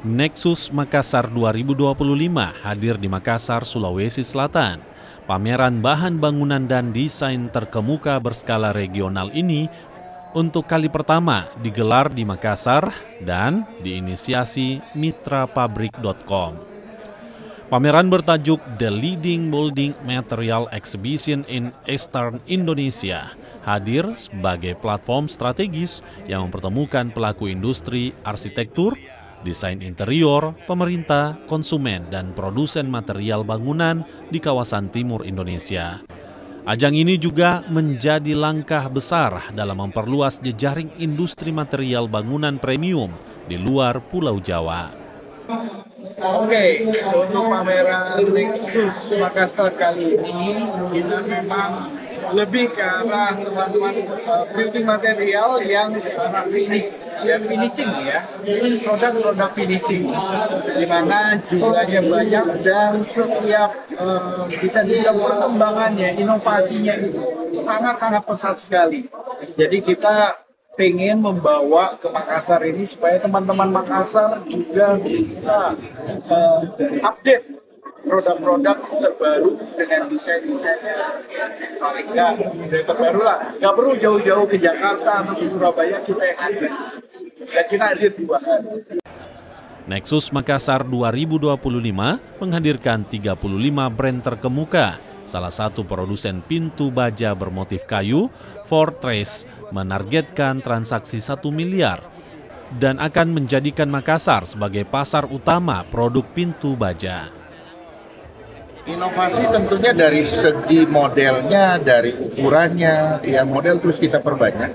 Nexus Makassar 2025 hadir di Makassar, Sulawesi Selatan. Pameran bahan bangunan dan desain terkemuka berskala regional ini untuk kali pertama digelar di Makassar dan diinisiasi mitrapabrik.com. Pameran bertajuk The Leading Building Material Exhibition in Eastern Indonesia hadir sebagai platform strategis yang mempertemukan pelaku industri arsitektur, desain interior, pemerintah, konsumen, dan produsen material bangunan di kawasan timur Indonesia. Ajang ini juga menjadi langkah besar dalam memperluas jejaring industri material bangunan premium di luar Pulau Jawa. Oke, untuk pameran Nexus Makassar kali ini kita memang lebih ke arah teman-teman building material yang ke arah finishing ya, produk-produk finishing, di mana jumlahnya banyak dan setiap bisa dibilang perkembangannya, inovasinya itu sangat-sangat pesat sekali. Jadi kita pengen membawa ke Makassar ini supaya teman-teman Makassar juga bisa update produk-produk terbaru dengan desain-desainnya paling nggak terbaru lah. Nggak perlu jauh-jauh ke Jakarta atau ke Surabaya, kita yang ada dan kita hadir 2 hari. Nexus Makassar 2025 menghadirkan 35 brand terkemuka. Salah satu produsen pintu baja bermotif kayu, Fortress, menargetkan transaksi 1 miliar dan akan menjadikan Makassar sebagai pasar utama produk pintu baja. Inovasi tentunya dari segi modelnya, dari ukurannya, ya model terus kita perbanyak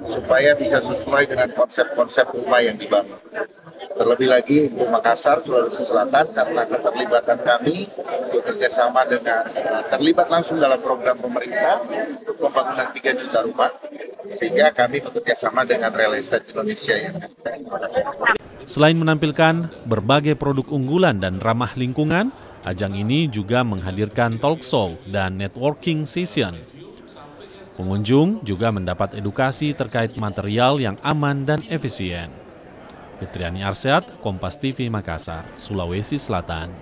supaya bisa sesuai dengan konsep-konsep rumah yang dibangun. Terlebih lagi untuk Makassar, Sulawesi Selatan, karena keterlibatan kami bekerja sama dengan terlibat langsung dalam program pemerintah untuk pembangunan 3 juta rumah, sehingga kami bekerja sama dengan Real Estate Indonesia yang Selain menampilkan berbagai produk unggulan dan ramah lingkungan, ajang ini juga menghadirkan talk show dan networking session. Pengunjung juga mendapat edukasi terkait material yang aman dan efisien. Fitriani Arsyad, Kompas TV Makassar, Sulawesi Selatan.